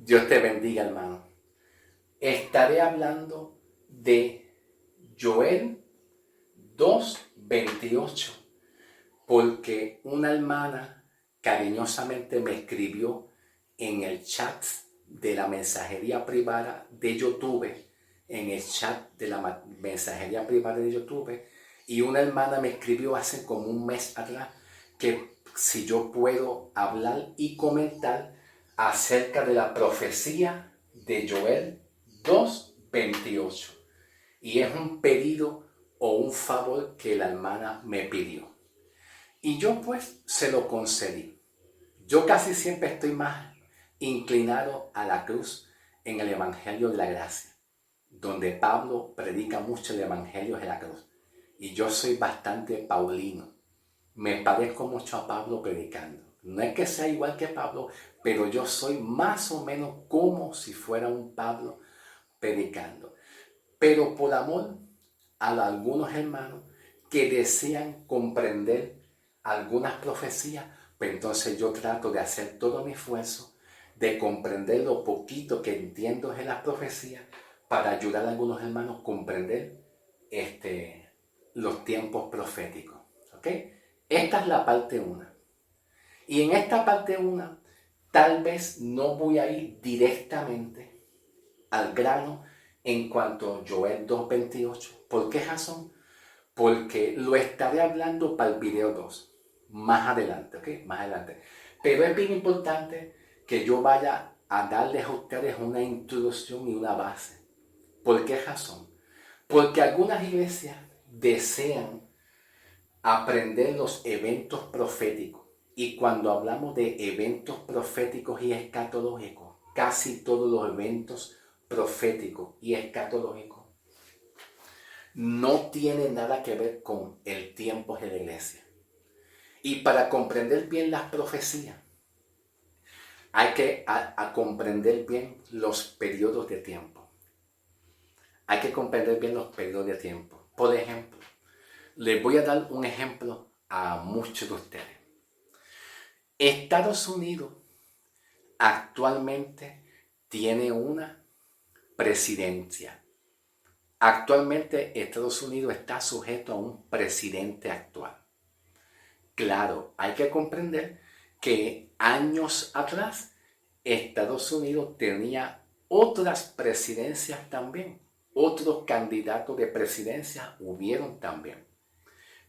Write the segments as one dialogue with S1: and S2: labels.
S1: Dios te bendiga, hermano. Estaré hablando de Joel 2:28, porque una hermana cariñosamente me escribió en el chat de la mensajería privada de YouTube, en el chat de la mensajería privada de YouTube, y una hermana me escribió hace como un mes atrás que si yo puedo hablar y comentar acerca de la profecía de Joel 2:28. Y es un pedido o un favor que la hermana me pidió. Y yo pues se lo concedí. Yo casi siempre estoy más inclinado a la cruz en el Evangelio de la Gracia, donde Pablo predica mucho el Evangelio de la cruz. Y yo soy bastante paulino. Me parezco mucho a Pablo predicando. No es que sea igual que Pablo, pero yo soy más o menos como si fuera un Pablo predicando. Pero por amor a algunos hermanos que desean comprender algunas profecías, pues entonces yo trato de hacer todo mi esfuerzo de comprender lo poquito que entiendo de las profecías para ayudar a algunos hermanos a comprender los tiempos proféticos. ¿Ok? Esta es la parte 1. Y en esta parte 1 tal vez no voy a ir directamente al grano en cuanto a Joel 2:28. ¿Por qué razón? Porque lo estaré hablando para el video 2, más adelante, ¿ok? Más adelante. Pero es bien importante que yo vaya a darles a ustedes una introducción y una base. ¿Por qué razón? Porque algunas iglesias desean aprender los eventos proféticos. Y cuando hablamos de eventos proféticos y escatológicos, casi todos los eventos proféticos y escatológicos no tienen nada que ver con el tiempo de la iglesia. Y para comprender bien las profecías, hay que comprender bien los periodos de tiempo. Hay que comprender bien los periodos de tiempo. Por ejemplo, les voy a dar un ejemplo a muchos de ustedes. Estados Unidos actualmente tiene una presidencia. Actualmente Estados Unidos está sujeto a un presidente actual. Claro, hay que comprender que años atrás Estados Unidos tenía otras presidencias también. Otros candidatos de presidencia hubieron también.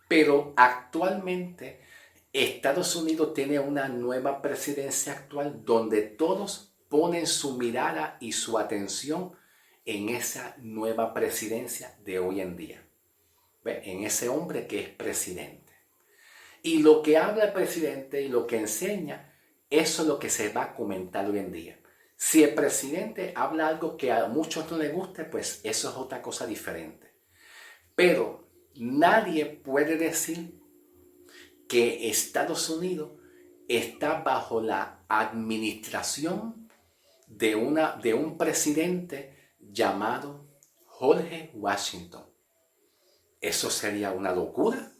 S1: Pero actualmente Estados Unidos tiene una nueva presidencia actual donde todos ponen su mirada y su atención en esa nueva presidencia de hoy en día. En ese hombre que es presidente. Y lo que habla el presidente y lo que enseña, eso es lo que se va a comentar hoy en día. Si el presidente habla algo que a muchos no les guste, pues eso es otra cosa diferente. Pero nadie puede decir que Estados Unidos está bajo la administración de un presidente llamado George Washington. Eso sería una locura.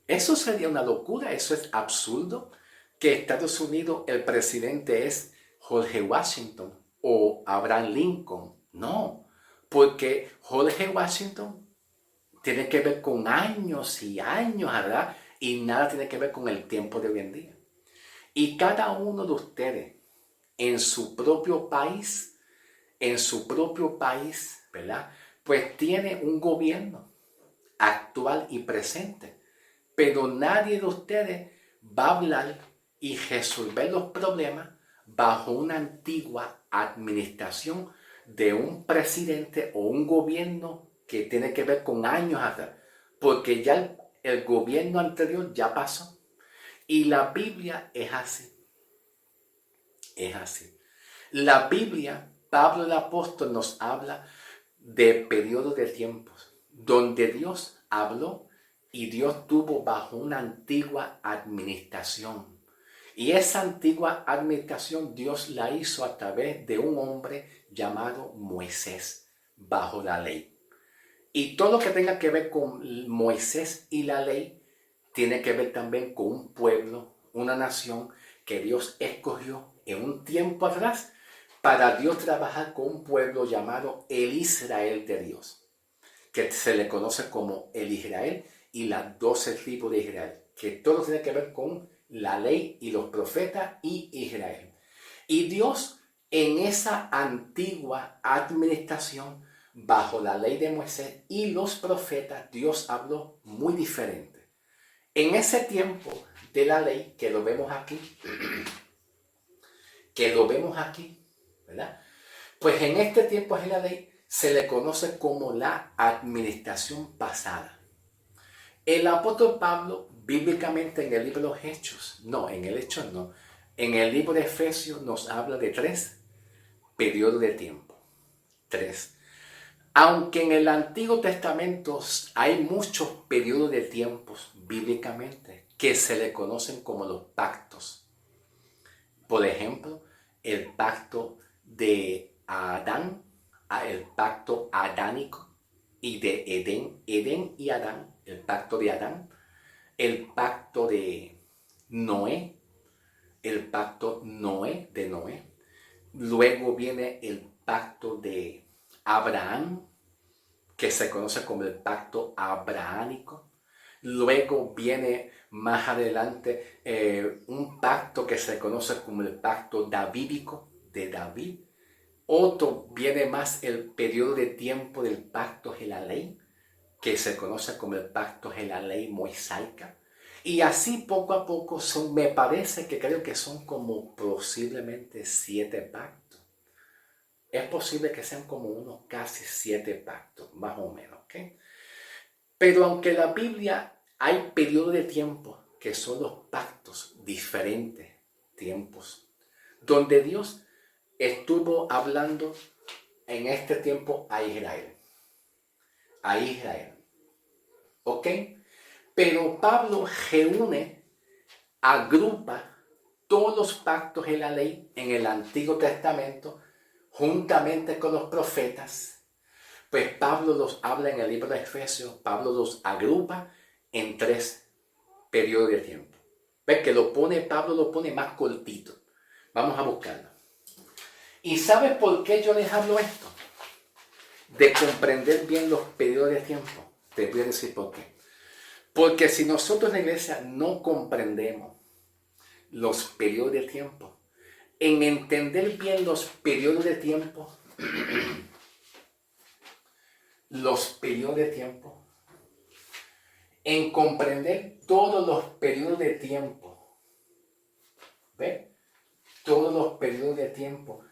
S1: Eso sería una locura, eso es absurdo, que Estados Unidos el presidente es George Washington o Abraham Lincoln. No, porque George Washington tiene que ver con años y años, ¿verdad? Y nada tiene que ver con el tiempo de hoy en día. Y cada uno de ustedes en su propio país, ¿verdad? Pues tiene un gobierno actual y presente. Pero nadie de ustedes va a hablar y resolver los problemas bajo una antigua administración de un presidente o un gobierno que tiene que ver con años atrás. Porque ya el gobierno anterior ya pasó. Y la Biblia es así. Es así. La Biblia, Pablo el apóstol nos habla de periodos de tiempos donde Dios habló y Dios tuvo bajo una antigua administración. Y esa antigua administración Dios la hizo a través de un hombre llamado Moisés, bajo la ley. Y todo lo que tenga que ver con Moisés y la ley, tiene que ver también con un pueblo, una nación que Dios escogió en un tiempo atrás para Dios trabajar con un pueblo llamado el Israel de Dios, que se le conoce como el Israel y las 12 tribus de Israel, que todo tiene que ver con la ley y los profetas y Israel. Y Dios en esa antigua administración, bajo la ley de Moisés y los profetas, Dios habló muy diferente. En ese tiempo de la ley, que lo vemos aquí, ¿verdad? Pues en este tiempo de la ley se le conoce como la administración pasada. El apóstol Pablo, bíblicamente en el libro de los Hechos, en el libro de Efesios nos habla de 3 periodos de tiempo. 3. Aunque en el Antiguo Testamento hay muchos periodos de tiempos bíblicamente que se le conocen como los pactos. Por ejemplo, el pacto de Adán, el pacto adánico y de Edén y Adán, el pacto de Adán, el pacto de Noé, el pacto de Noé. Luego viene el pacto de Abraham, que se conoce como el pacto abrahámico. Luego viene más adelante un pacto que se conoce como el pacto davídico de David. Otro viene más el periodo de tiempo del pacto de la ley, que se conoce como el pacto de la ley mosaica. Y así poco a poco me parece que creo que son como posiblemente 7 pactos. Es posible que sean como unos casi 7 pactos, más o menos, ¿ok? Pero aunque en la Biblia hay periodos de tiempo que son los pactos, diferentes tiempos, donde Dios estuvo hablando en este tiempo a Israel. ¿Ok? Pero Pablo agrupa todos los pactos de la ley en el Antiguo Testamento juntamente con los profetas. Pues Pablo los habla en el libro de Efesios, Pablo los agrupa en 3 periodos de tiempo. ¿Ves que Pablo lo pone más cortito? Vamos a buscarlo. ¿Y sabes por qué yo les hablo esto? De comprender bien los periodos de tiempo. Te voy a decir por qué. Porque si nosotros en la iglesia no comprendemos los periodos de tiempo, en entender bien los periodos de tiempo, en comprender todos los periodos de tiempo, ¿ve? Todos los periodos de tiempo,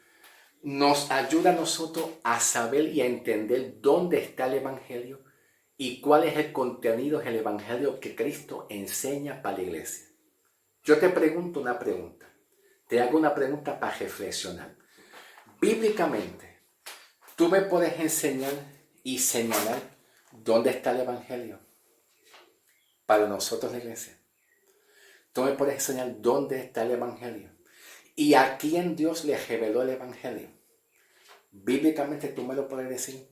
S1: nos ayuda a nosotros a saber y a entender dónde está el Evangelio y cuál es el contenido del Evangelio que Cristo enseña para la iglesia. Yo te pregunto una pregunta, te hago una pregunta para reflexionar. Bíblicamente, tú me puedes enseñar y señalar dónde está el Evangelio para nosotros la iglesia. Tú me puedes enseñar dónde está el Evangelio y a quién Dios le reveló el Evangelio. Bíblicamente tú me lo puedes decir.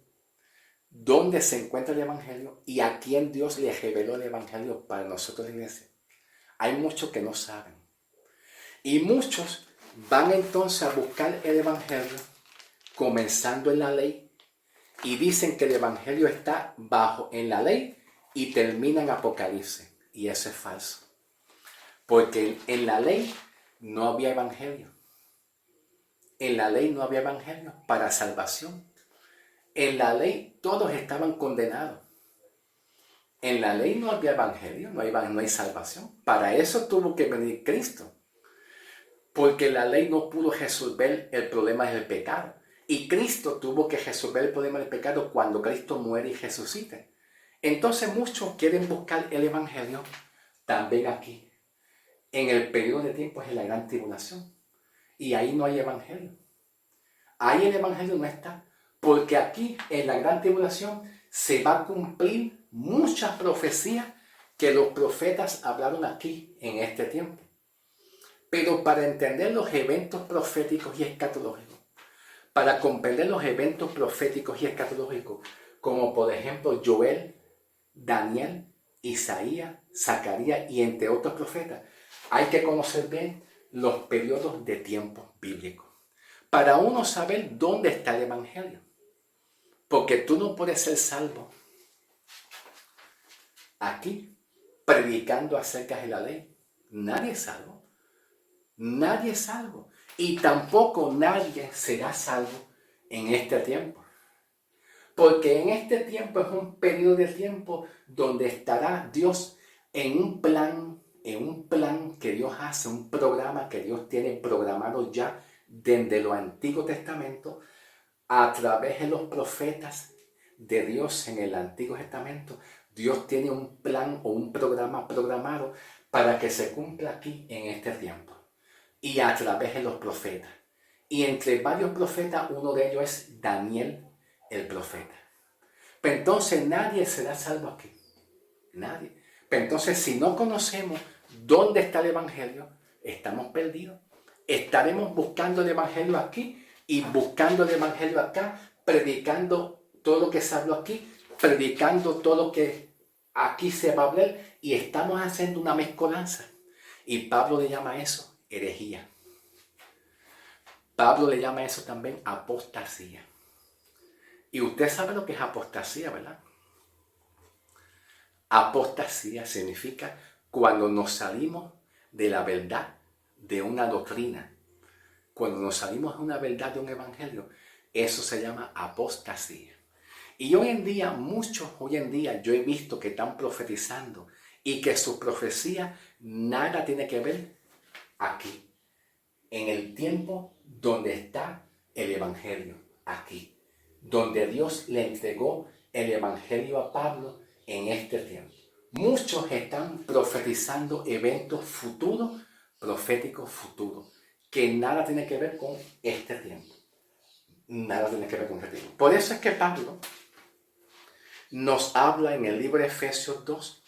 S1: ¿Dónde se encuentra el Evangelio y a quién Dios le reveló el Evangelio para nosotros la iglesia? Hay muchos que no saben. Y muchos van entonces a buscar el Evangelio comenzando en la ley y dicen que el Evangelio está en la ley y termina en Apocalipsis. Y eso es falso. Porque en la ley no había Evangelio. En la ley no había Evangelio para salvación. En la ley todos estaban condenados. En la ley no había Evangelio, no hay salvación. Para eso tuvo que venir Cristo. Porque la ley no pudo resolver el problema del pecado. Y Cristo tuvo que resolver el problema del pecado cuando Cristo muere y resucita. Entonces muchos quieren buscar el Evangelio también aquí, en el periodo de tiempo de la gran tribulación. Y ahí no hay Evangelio. Ahí el Evangelio no está. Porque aquí, en la gran tribulación, se va a cumplir muchas profecías que los profetas hablaron aquí en este tiempo. Pero para entender los eventos proféticos y escatológicos, para comprender los eventos proféticos y escatológicos, como por ejemplo Joel, Daniel, Isaías, Zacarías y entre otros profetas, hay que conocer bien los periodos de tiempo bíblicos. para uno saber dónde está el evangelio. Porque tú no puedes ser salvo aquí, predicando acerca de la ley. Nadie es salvo. Nadie es salvo. Y tampoco nadie será salvo en este tiempo. Porque en este tiempo es un periodo de tiempo donde estará Dios en un plan que Dios hace, un programa que Dios tiene programado ya desde los Antiguo Testamento, a través de los profetas de Dios en el Antiguo Testamento. Dios tiene un plan o un programa programado para que se cumpla aquí en este tiempo. Y a través de los profetas. Y entre varios profetas, uno de ellos es Daniel, el profeta. Pero entonces nadie será salvo aquí. Nadie. Pero entonces si no conocemos dónde está el evangelio, estamos perdidos. Estaremos buscando el evangelio aquí y buscando el evangelio acá, predicando todo lo que se habló aquí, predicando todo lo que aquí se va a hablar, y estamos haciendo una mezcolanza. Y Pablo le llama a eso herejía. Pablo le llama a eso también apostasía. Y usted sabe lo que es apostasía, ¿verdad? Apostasía significa cuando nos salimos de la verdad de una doctrina. Cuando nos salimos de una verdad de un evangelio, eso se llama apostasía. Y hoy en día, yo he visto que están profetizando y que su profecía nada tiene que ver aquí, en el tiempo donde está el evangelio, aquí, donde Dios le entregó el evangelio a Pablo en este tiempo. Muchos están profetizando eventos futuros, proféticos futuros, que nada tiene que ver con este tiempo. Nada tiene que ver con este tiempo. Por eso es que Pablo nos habla en el libro de Efesios 2,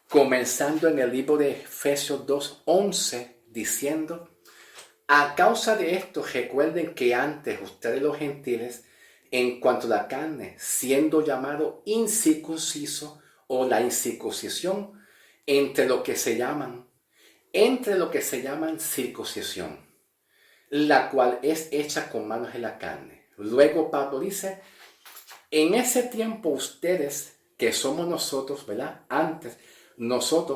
S1: comenzando en el libro de Efesios 2:11, diciendo: a causa de esto, recuerden que antes ustedes los gentiles, en cuanto a la carne, siendo llamado incircunciso o la incircuncisión, entre lo que se llaman circuncisión, la cual es hecha con manos en la carne. Luego Pablo dice: en ese tiempo ustedes, que somos nosotros, ¿verdad? Antes,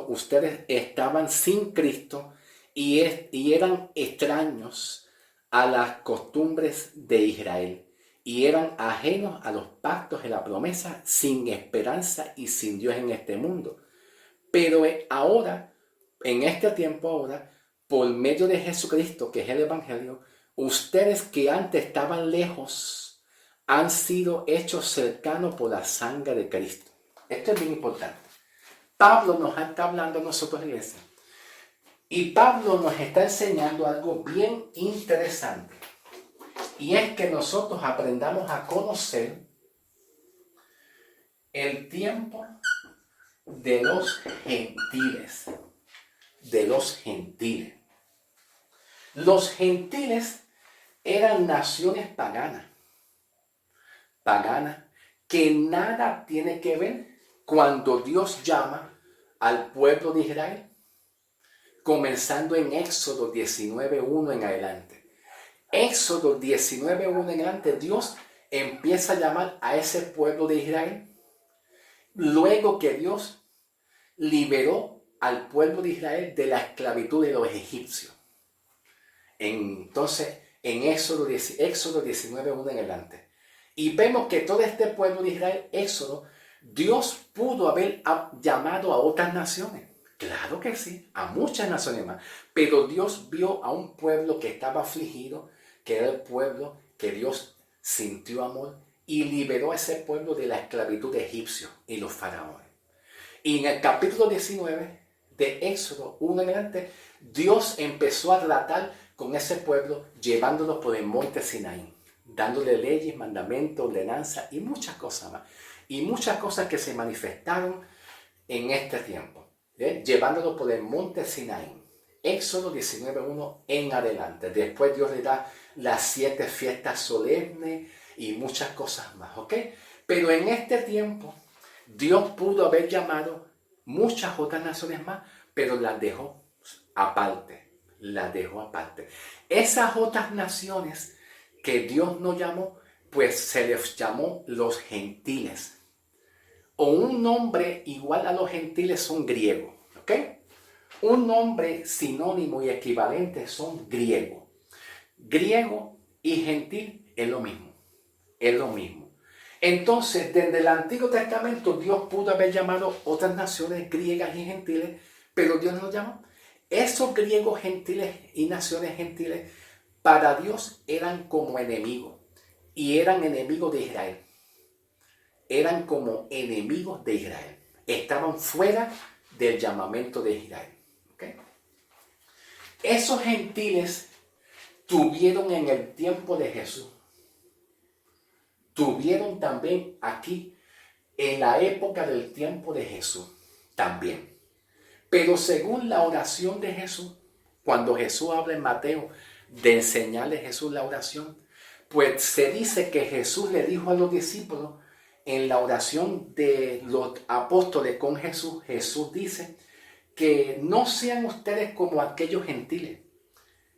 S1: ustedes estaban sin Cristo y eran extraños a las costumbres de Israel y eran ajenos a los pactos de la promesa, sin esperanza y sin Dios en este mundo. Pero ahora, en este tiempo ahora, por medio de Jesucristo, que es el Evangelio, ustedes que antes estaban lejos, han sido hechos cercanos por la sangre de Cristo. Esto es bien importante. Pablo nos está hablando a nosotros, iglesia. Y Pablo nos está enseñando algo bien interesante. Y es que nosotros aprendamos a conocer el tiempo de los gentiles. De los gentiles. Los gentiles eran naciones paganas. Que nada tiene que ver cuando Dios llama al pueblo de Israel, comenzando en Éxodo 19:1 en adelante. Éxodo 19:1 en adelante, Dios empieza a llamar a ese pueblo de Israel, luego que Dios liberó al pueblo de Israel de la esclavitud de los egipcios. Entonces, en Éxodo 19:1 en adelante. Y vemos que todo este pueblo de Israel, Éxodo, Dios pudo haber llamado a otras naciones. Claro que sí, a muchas naciones más. Pero Dios vio a un pueblo que estaba afligido, que era el pueblo que Dios sintió amor y liberó a ese pueblo de la esclavitud de egipcios y los faraones. Y en el capítulo 19 de Éxodo 1 en adelante, Dios empezó a tratar con ese pueblo, llevándolos por el monte Sinaí, dándole leyes, mandamientos, ordenanzas y muchas cosas más. Y muchas cosas que se manifestaron en este tiempo, llevándolos por el monte Sinaí. Éxodo 19:1 en adelante. Después Dios le da las 7 fiestas solemnes y muchas cosas más, ¿ok? Pero en este tiempo, Dios pudo haber llamado muchas otras naciones más, pero las dejó aparte. Esas otras naciones que Dios nos llamó, pues se les llamó los gentiles. O un nombre igual a los gentiles son griegos, ¿ok? Un nombre sinónimo y equivalente son griegos. Griego y gentil es lo mismo, es lo mismo. Entonces, desde el Antiguo Testamento, Dios pudo haber llamado otras naciones griegas y gentiles, pero Dios no llamó. Esos griegos gentiles y naciones gentiles, para Dios eran como enemigos, y eran enemigos de Israel. Eran como enemigos de Israel. Estaban fuera del llamamiento de Israel. ¿Okay? Esos gentiles tuvieron en el tiempo de Jesús, tuvieron también aquí en la época del tiempo de Jesús también. Pero según la oración de Jesús, cuando Jesús habla en Mateo de enseñarle a Jesús la oración, pues se dice que Jesús le dijo a los discípulos en la oración de los apóstoles con Jesús, Jesús dice que no sean ustedes como aquellos gentiles,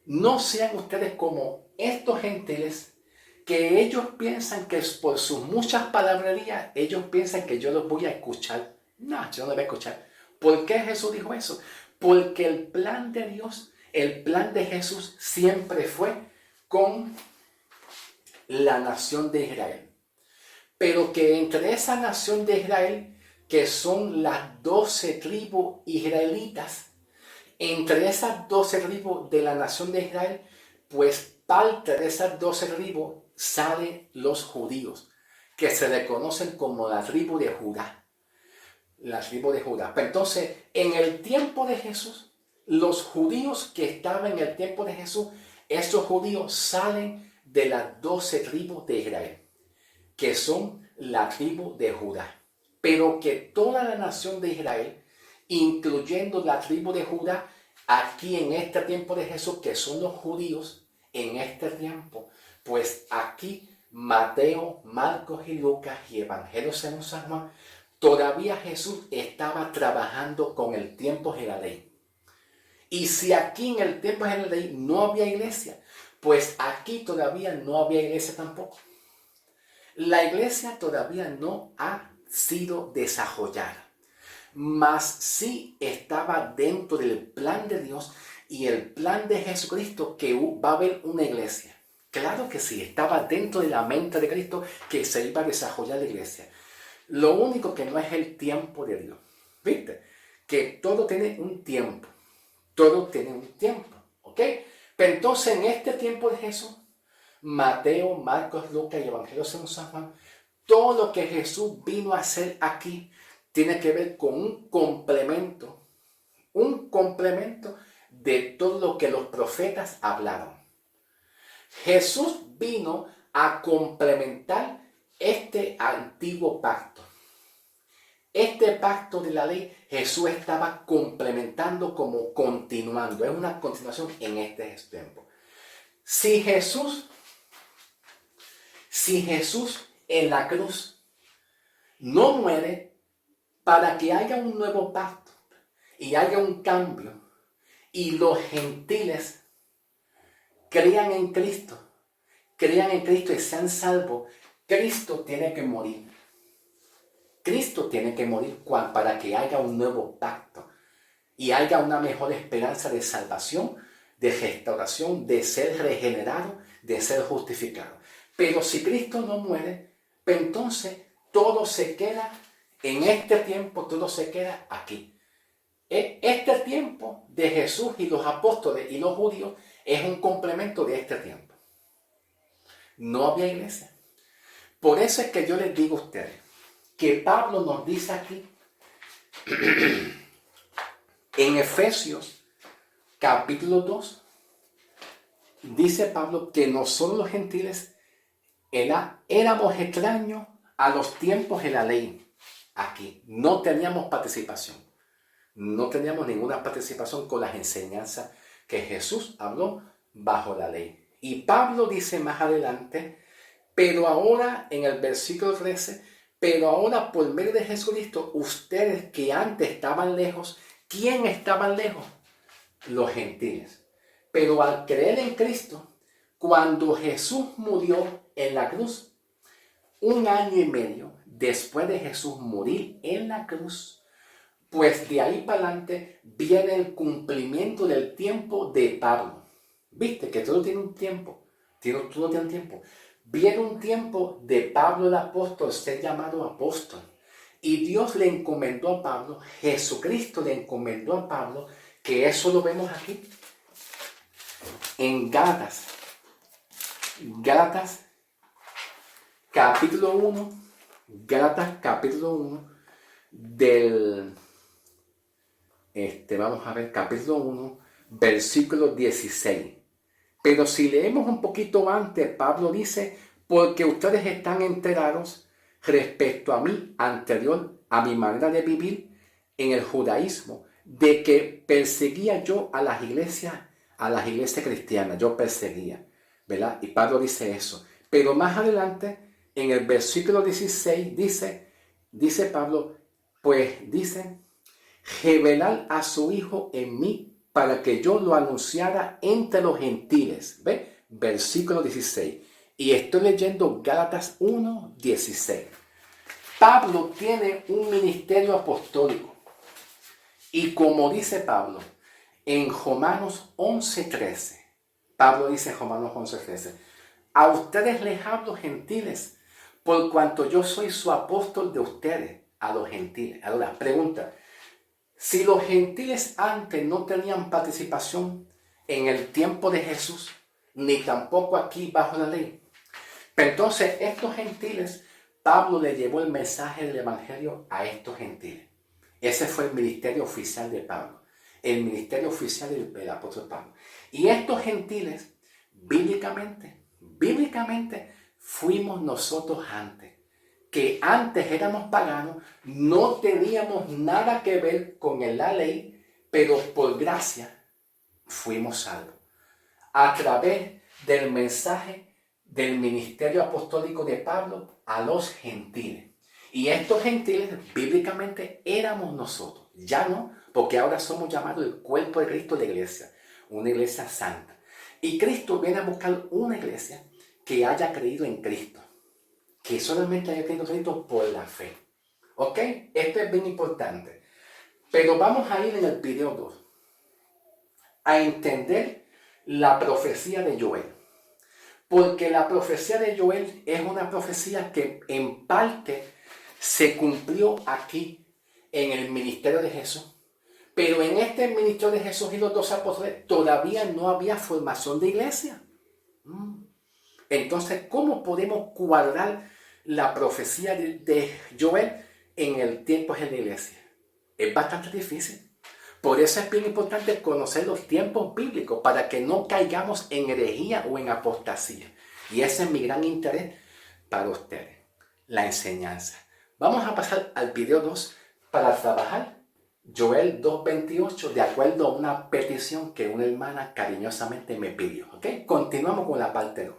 S1: no sean ustedes como estos gentiles que ellos piensan que por sus muchas palabrerías, ellos piensan que yo los voy a escuchar. No, yo no los voy a escuchar. ¿Por qué Jesús dijo eso? Porque el plan de Dios, el plan de Jesús siempre fue con la nación de Israel. Pero que entre esa nación de Israel, que son las 12 tribus israelitas, entre esas 12 tribus de la nación de Israel, pues parte de esas 12 tribus salen los judíos, que se reconocen como la tribu de Judá. La tribu de Judá. Pero entonces, en el tiempo de Jesús, los judíos que estaban en el tiempo de Jesús, esos judíos salen de las 12 tribus de Israel, que son la tribu de Judá. Pero que toda la nación de Israel, incluyendo la tribu de Judá, aquí en este tiempo de Jesús, que son los judíos, en este tiempo, pues aquí Mateo, Marcos y Lucas y Evangelio según San Juan, todavía Jesús estaba trabajando con el tiempo de la ley. Y si aquí en el tiempo de la ley no había iglesia, pues aquí todavía no había iglesia tampoco. La iglesia todavía no ha sido desarrollada, mas sí estaba dentro del plan de Dios y el plan de Jesucristo que va a haber una iglesia. Claro que sí, estaba dentro de la mente de Cristo que se iba a desarrollar la iglesia. Lo único que no es el tiempo de Dios. ¿Viste? Que todo tiene un tiempo. Todo tiene un tiempo. ¿Ok? Pero entonces en este tiempo de Jesús, Mateo, Marcos, Lucas y Evangelio según San Juan, todo lo que Jesús vino a hacer aquí tiene que ver con un complemento de todo lo que los profetas hablaron. Jesús vino a complementar este antiguo pacto. Este pacto de la ley, Jesús estaba complementando como continuando. Es una continuación en este tiempo. Si Jesús en la cruz no muere para que haya un nuevo pacto y haya un cambio y los gentiles crean en Cristo y sean salvos, Cristo tiene que morir. Cristo tiene que morir para que haya un nuevo pacto y haya una mejor esperanza de salvación, de restauración, de ser regenerado, de ser justificado. Pero si Cristo no muere, pues entonces todo se queda en este tiempo, todo se queda aquí. Este tiempo de Jesús y los apóstoles y los judíos es un complemento de este tiempo. No había iglesia. Por eso es que yo les digo a ustedes que Pablo nos dice aquí en Efesios capítulo 2, dice Pablo que nosotros los gentiles éramos extraños a los tiempos de la ley. Aquí no teníamos participación. No teníamos ninguna participación con las enseñanzas que Jesús habló bajo la ley. Y Pablo dice más adelante, pero ahora en el versículo 13, pero ahora por medio de Jesucristo, ustedes que antes estaban lejos, ¿quién estaban lejos? Los gentiles. Pero al creer en Cristo, Cuando Jesús murió en la cruz, 1 año y medio después de Jesús morir en la cruz, pues de ahí para adelante viene el cumplimiento del tiempo de Pablo. ¿Viste? Que todo tiene un tiempo. Todo tiene un tiempo. Viene un tiempo de Pablo el apóstol, ser llamado apóstol. Y Dios le encomendó a Pablo, Jesucristo le encomendó a Pablo, que eso lo vemos aquí, en Gálatas. Gálatas capítulo 1, Gálatas capítulo 1 del, vamos a ver, capítulo 1, versículo 16. Pero si leemos un poquito antes, Pablo dice, porque ustedes están enterados respecto a mí, anterior a mi manera de vivir en el judaísmo, de que perseguía yo a las iglesias cristianas, yo perseguía, ¿verdad? Y Pablo dice eso. Pero más adelante, en el versículo 16, dice Pablo, pues dice, revelar a su Hijo en mí para que yo lo anunciara entre los gentiles. ¿Ve? Versículo 16. Y estoy leyendo Gálatas 1, 16. Pablo tiene un ministerio apostólico. Y como dice Pablo en Romanos 11, 13. Pablo dice en Romanos 11, 13. A ustedes les hablo, gentiles, por cuanto yo soy su apóstol de ustedes, a los gentiles. Ahora, pregunta. Si los gentiles antes no tenían participación en el tiempo de Jesús, ni tampoco aquí bajo la ley, pero entonces estos gentiles, Pablo le llevó el mensaje del evangelio a estos gentiles. Ese fue el ministerio oficial de Pablo, el ministerio oficial del apóstol Pablo. Y estos gentiles, bíblicamente, fuimos nosotros antes. Que antes éramos paganos, no teníamos nada que ver con la ley, pero por gracia fuimos salvos. A través del mensaje del ministerio apostólico de Pablo a los gentiles. Y estos gentiles, bíblicamente, éramos nosotros. Ya no, porque ahora somos llamados el cuerpo de Cristo, la iglesia. Una iglesia santa. Y Cristo viene a buscar una iglesia que haya creído en Cristo. Que solamente haya creído en Cristo por la fe. ¿Ok? Esto es bien importante. Pero vamos a ir en el video 2 a entender la profecía de Joel. Porque la profecía de Joel es una profecía que en parte se cumplió aquí en el ministerio de Jesús. Pero en este ministerio de Jesús y los 12 apóstoles todavía no había formación de iglesia. Entonces, ¿cómo podemos cuadrar la profecía de Joel en el tiempo de la iglesia? Es bastante difícil. Por eso es bien importante conocer los tiempos bíblicos para que no caigamos en herejía o en apostasía. Y ese es mi gran interés para ustedes, la enseñanza. Vamos a pasar al video 2 para trabajar Joel 2:28 de acuerdo a una petición que una hermana cariñosamente me pidió. ¿Ok? Continuamos con la parte 2.